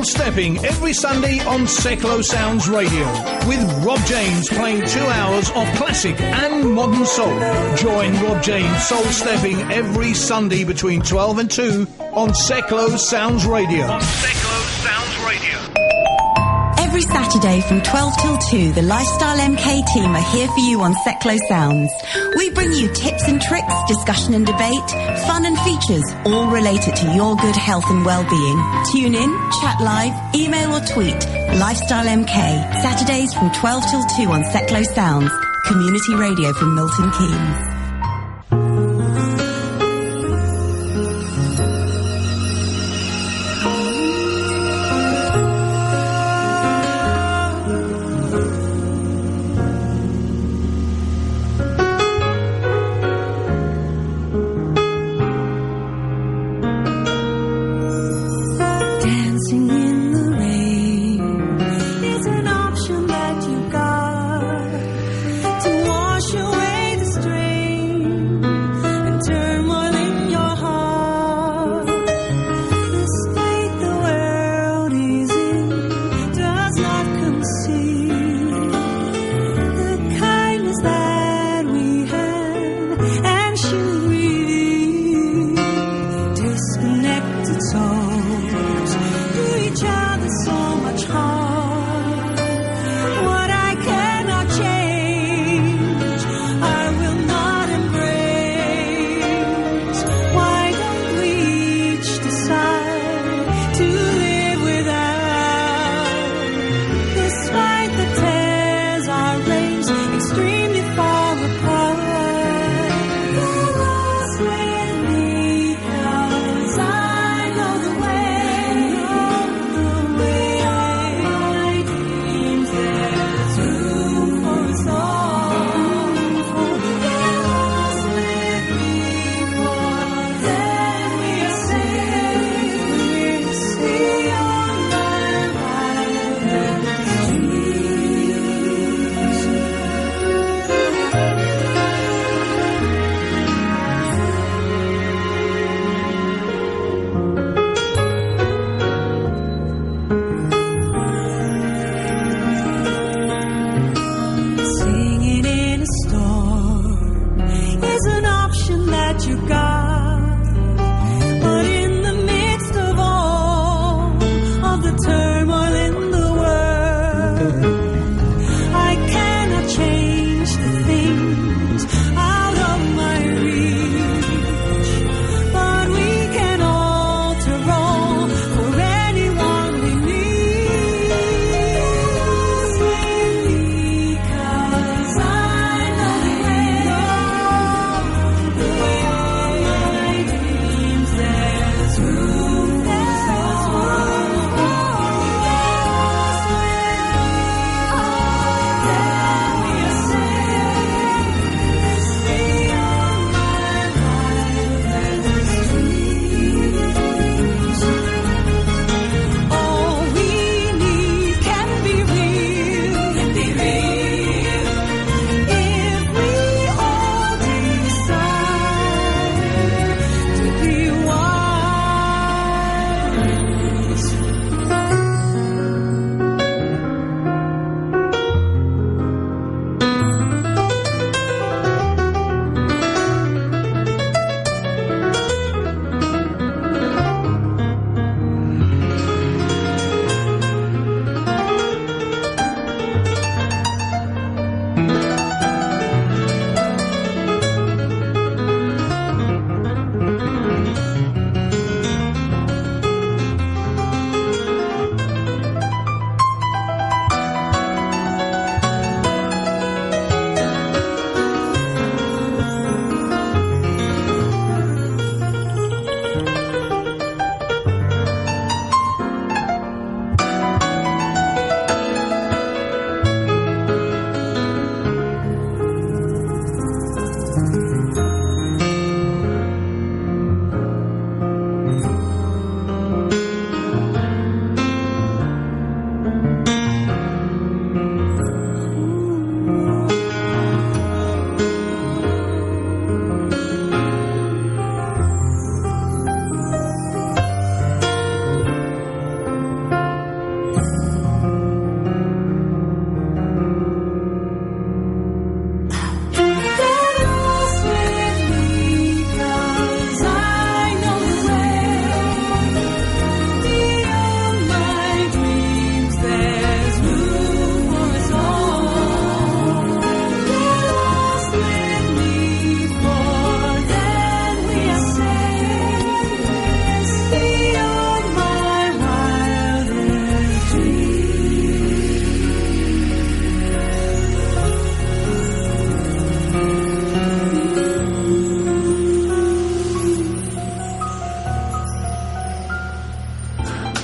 Soul Stepping every Sunday on Seklo Sounds Radio, with Rob James playing 2 hours of classic and modern soul. Join Rob James Soul Stepping every Sunday between 12 and 2 on Seklo Sounds Radio. Every Saturday from 12 till 2, the Lifestyle MK team are here for you on Seklo Sounds. We bring you tips and tricks, discussion and debate, fun and features, all related to your good health and well-being. Tune in, chat live, email or tweet. Lifestyle MK, Saturdays from 12 till 2 on Seklo Sounds, community radio from Milton Keynes. Away the strain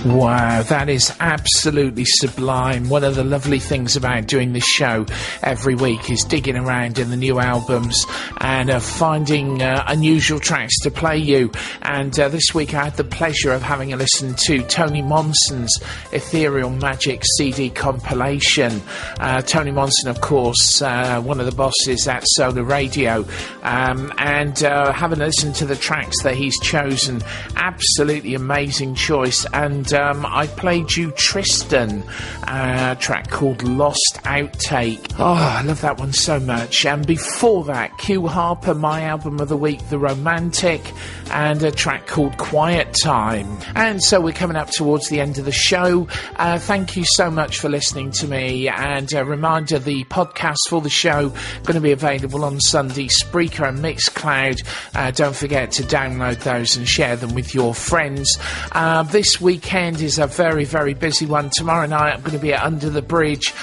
Wow, that is absolutely sublime. One of the lovely things about doing this show every week is digging around in the new albums and finding unusual tracks to play you. And this week I had the pleasure of having a listen to Tony Monson's Ethereal Magic CD compilation. Tony Monson, of course, one of the bosses at Solar Radio, and having listened to the tracks that he's chosen, absolutely amazing choice. And I played you Tristan, a track called Lost Outtake. Oh, I love that one so much. And before that, Q Harper, my album of the week, The Romantic, and a track called Quiet Time. And so we're coming up towards the end of the show. Thank you so much for listening to me. And a reminder, the podcast for the show going to be available on Sunday, Spreaker and Mixcloud. Don't forget to download those and share them with your friends. This weekend is a very, very busy one. Tomorrow night I'm going to be at Under the Bridge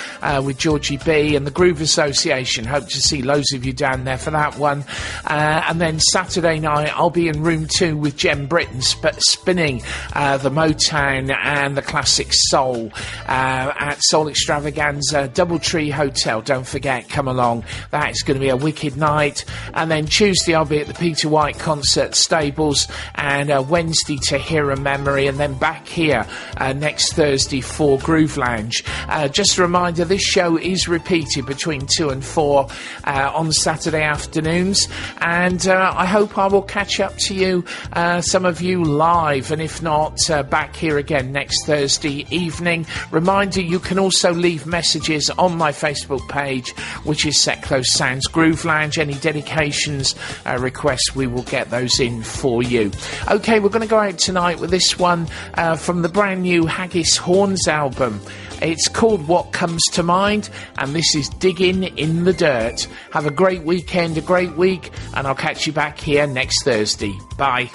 with Georgie B and the Groove Association. Hope to see loads of you down there for that one. And then Saturday night I'll be in room 2 with Jem Britton spinning the Motown and the classic soul at Soul Extravaganza, Doubletree Hotel. Don't forget, come along. That is going to be a wicked night. And then Tuesday I'll be at the Peter White concert, Stables, and Wednesday Tahira Memory, and then back here next Thursday for Groove Lounge. Just a reminder, this show is repeated between 2 and 4 on Saturday afternoons, and I hope I will catch up to you, some of you live, and if not, back here again next Thursday evening. Reminder, you can also leave messages on my Facebook page, which is Set Close Sounds Groove Lounge. Any dedications, requests, we will get those in for you. Okay, we're going to go out tonight with this one from the brand new Haggis Horns album. It's called What Comes to Mind, and this is Digging in the Dirt. Have a great weekend, a great week, and I'll catch you back here next Thursday. Bye.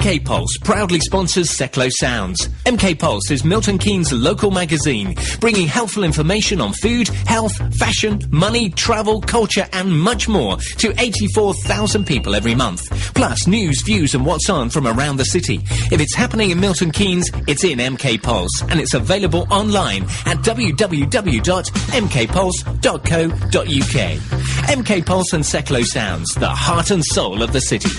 MK Pulse proudly sponsors Seclo Sounds. MK Pulse is Milton Keynes' local magazine, bringing helpful information on food, health, fashion, money, travel, culture and much more to 84,000 people every month. Plus news, views and what's on from around the city. If it's happening in Milton Keynes, it's in MK Pulse, and it's available online at www.mkpulse.co.uk. MK Pulse and Seclo Sounds, the heart and soul of the city.